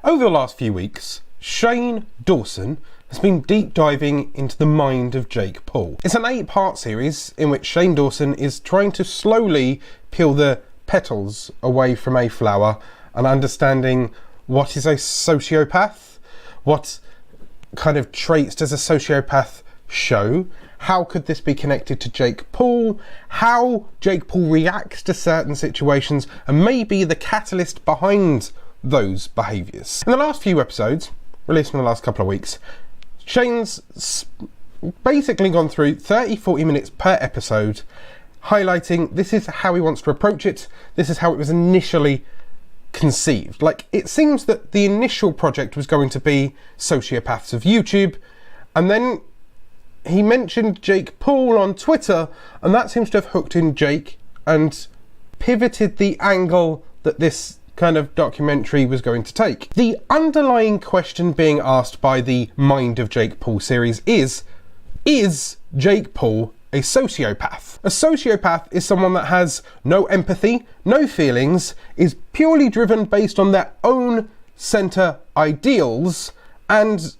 Over the last few weeks, Shane Dawson has been deep diving into the mind of Jake Paul. It's an 8-part series in which Shane Dawson is trying to slowly peel the petals away from a flower and understanding what is a sociopath, what kind of traits does a sociopath show, how could this be connected to Jake Paul, how Jake Paul reacts to certain situations, and maybe the catalyst behind those behaviours. In the last few episodes, released in the last couple of weeks, Shane's basically gone through 30-40 minutes per episode, highlighting this is how he wants to approach it, this is how it was initially conceived. Like, it seems that the initial project was going to be Sociopaths of YouTube, and then he mentioned Jake Paul on Twitter, and that seems to have hooked in Jake and pivoted the angle that this kind of documentary was going to take. The underlying question being asked by the Mind of Jake Paul series is Jake Paul a sociopath? A sociopath is someone that has no empathy, no feelings, is purely driven based on their own centre ideals, and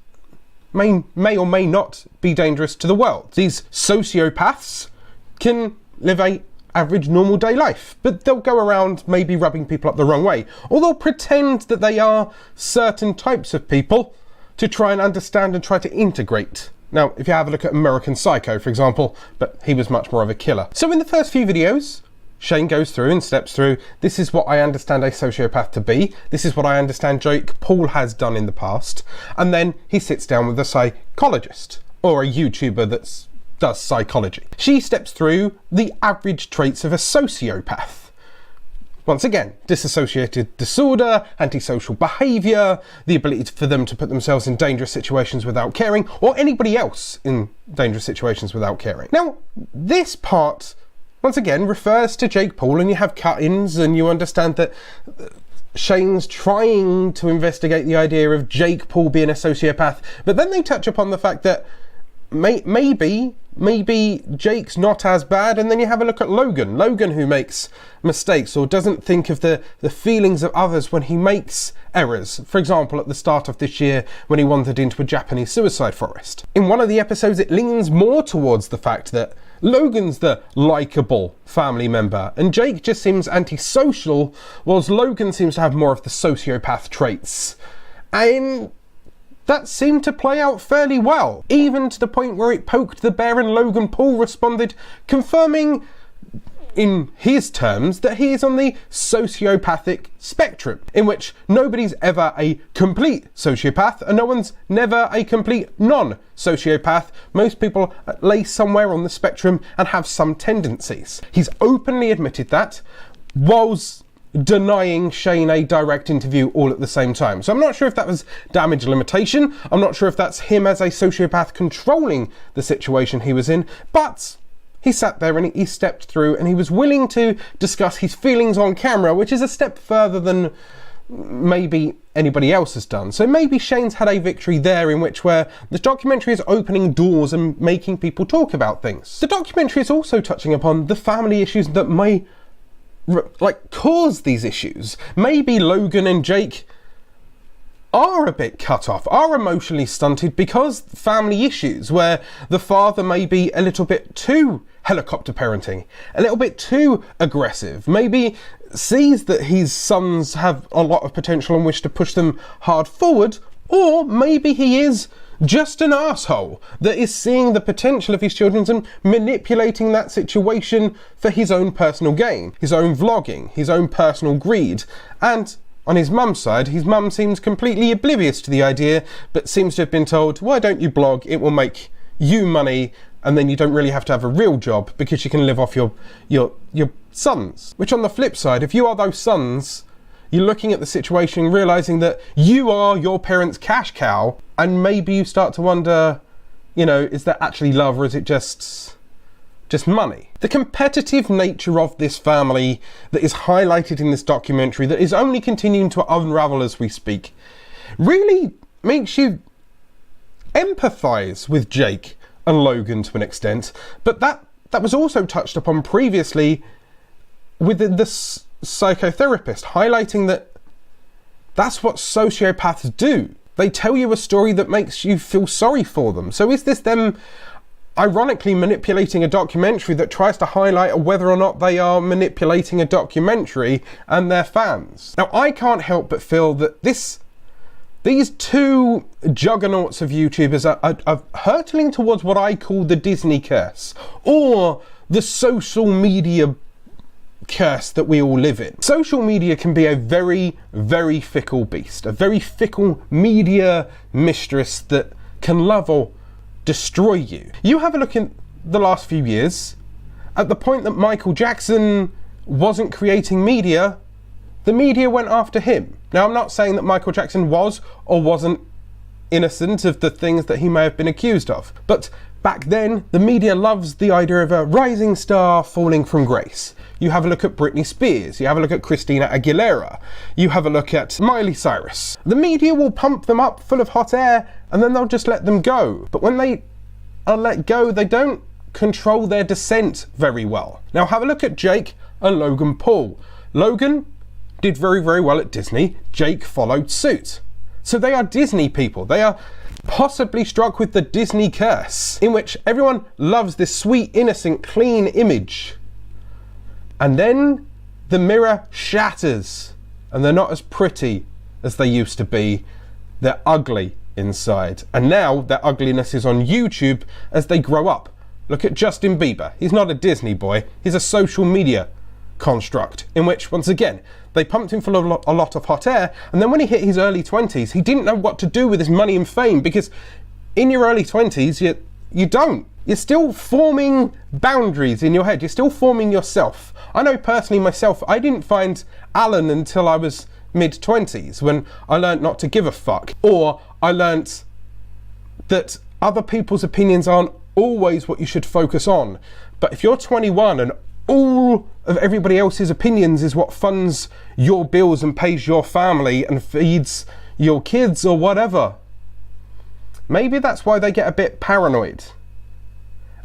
may or may not be dangerous to the world. These sociopaths can live a average normal day life, but they'll go around maybe rubbing people up the wrong way, or they'll pretend that they are certain types of people to try and understand and try to integrate. Now, if you have a look at American Psycho, for example, but he was much more of a killer. So in the first few videos, Shane goes through and steps through, this is what I understand a sociopath to be, this is what I understand Jake Paul has done in the past, and then he sits down with a psychologist, or a YouTuber that does psychology. She steps through the average traits of a sociopath. Once again, dissociated disorder, antisocial behaviour, the ability for them to put themselves in dangerous situations without caring, or anybody else in dangerous situations without caring. Now, this part once again refers to Jake Paul, and you have cut-ins, and you understand that Shane's trying to investigate the idea of Jake Paul being a sociopath, but then they touch upon the fact that maybe Jake's not as bad, and then you have a look at Logan who makes mistakes or doesn't think of the feelings of others when he makes errors. For example, at the start of this year when he wandered into a Japanese suicide forest. In one of the episodes it leans more towards the fact that Logan's the likeable family member and Jake just seems antisocial, whilst Logan seems to have more of the sociopath traits. And that seemed to play out fairly well, even to the point where it poked the bear and Logan Paul responded, confirming in his terms that he is on the sociopathic spectrum, in which nobody's ever a complete sociopath and no one's never a complete non-sociopath. Most people lay somewhere on the spectrum and have some tendencies. He's openly admitted that, whilst denying Shane a direct interview all at the same time. So I'm not sure if that was damage limitation, I'm not sure if that's him as a sociopath controlling the situation he was in, but he sat there and he stepped through and he was willing to discuss his feelings on camera, which is a step further than maybe anybody else has done. So maybe Shane's had a victory there, in which where the documentary is opening doors and making people talk about things. The documentary is also touching upon the family issues that may cause these issues. Maybe Logan and Jake are a bit cut off, are emotionally stunted because family issues, where the father may be a little bit too helicopter parenting, a little bit too aggressive, maybe sees that his sons have a lot of potential and wish to push them hard forward, or maybe he is just an asshole that is seeing the potential of his children and manipulating that situation for his own personal gain, his own vlogging, his own personal greed. And on his mum's side, his mum seems completely oblivious to the idea, but seems to have been told, why don't you blog, it will make you money, and then you don't really have to have a real job because you can live off your sons. Which on the flip side, if you are those sons, you're looking at the situation, realising that you are your parents' cash cow, and maybe you start to wonder, you know, is that actually love, or is it just money? The competitive nature of this family that is highlighted in this documentary, that is only continuing to unravel as we speak, really makes you empathise with Jake and Logan to an extent, but that was also touched upon previously with the psychotherapist, highlighting that That's what sociopaths do. They tell you a story that makes you feel sorry for them. So is this them ironically manipulating a documentary that tries to highlight whether or not they are manipulating a documentary and their fans? Now, I can't help but feel that these two juggernauts of YouTubers are hurtling towards what I call the Disney curse, or the social media curse that we all live in. Social media can be a very, very fickle beast, a very fickle media mistress that can love or destroy you. You have a look in the last few years, at the point that Michael Jackson wasn't creating media, the media went after him. Now, I'm not saying that Michael Jackson was or wasn't innocent of the things that he may have been accused of, but back then, the media loves the idea of a rising star falling from grace. You have a look at Britney Spears, you have a look at Christina Aguilera, you have a look at Miley Cyrus. The media will pump them up full of hot air and then they'll just let them go. But when they are let go, they don't control their descent very well. Now have a look at Jake and Logan Paul. Logan did very, very well at Disney. Jake followed suit. So they are Disney people. They are possibly struck with the Disney curse, in which everyone loves this sweet, innocent, clean image. And then the mirror shatters and they're not as pretty as they used to be. They're ugly inside. And now their ugliness is on YouTube as they grow up. Look at Justin Bieber. He's not a Disney boy. He's a social media construct, in which, once again, they pumped him full of a lot of hot air, and then when he hit his early 20s, he didn't know what to do with his money and fame, because in your early 20s, you don't. You're still forming boundaries in your head. You're still forming yourself. I know personally myself, I didn't find Alan until I was mid-20s, when I learned not to give a fuck, or I learnt that other people's opinions aren't always what you should focus on. But if you're 21 and all of everybody else's opinions is what funds your bills and pays your family and feeds your kids or whatever, maybe that's why they get a bit paranoid.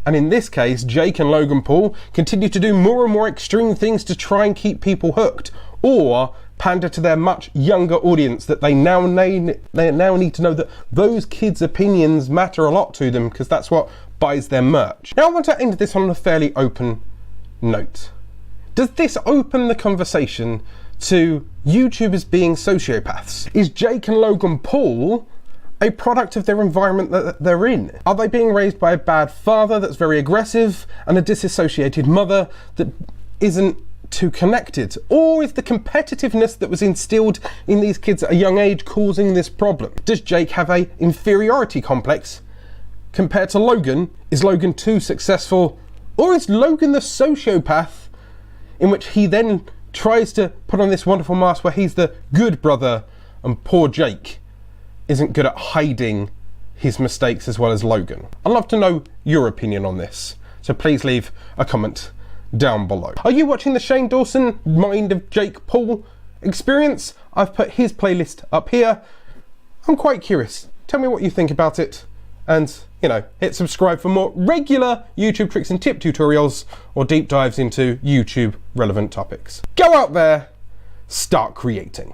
And in this case, Jake and Logan Paul continue to do more and more extreme things to try and keep people hooked, or pander to their much younger audience that they now need to know that those kids' opinions matter a lot to them, because that's what buys their merch. Now I want to end this on a fairly open note. Does this open the conversation to YouTubers being sociopaths? Is Jake and Logan Paul a product of their environment that they're in? Are they being raised by a bad father that's very aggressive and a disassociated mother that isn't too connected? Or is the competitiveness that was instilled in these kids at a young age causing this problem? Does Jake have an inferiority complex compared to Logan? Is Logan too successful? Or is Logan the sociopath in which he then tries to put on this wonderful mask where he's the good brother and poor Jake isn't good at hiding his mistakes as well as Logan? I'd love to know your opinion on this, so please leave a comment down below. Are you watching the Shane Dawson Mind of Jake Paul experience? I've put his playlist up here. I'm quite curious. Tell me what you think about it, and hit subscribe for more regular YouTube tricks and tip tutorials or deep dives into YouTube relevant topics. Go out there, start creating.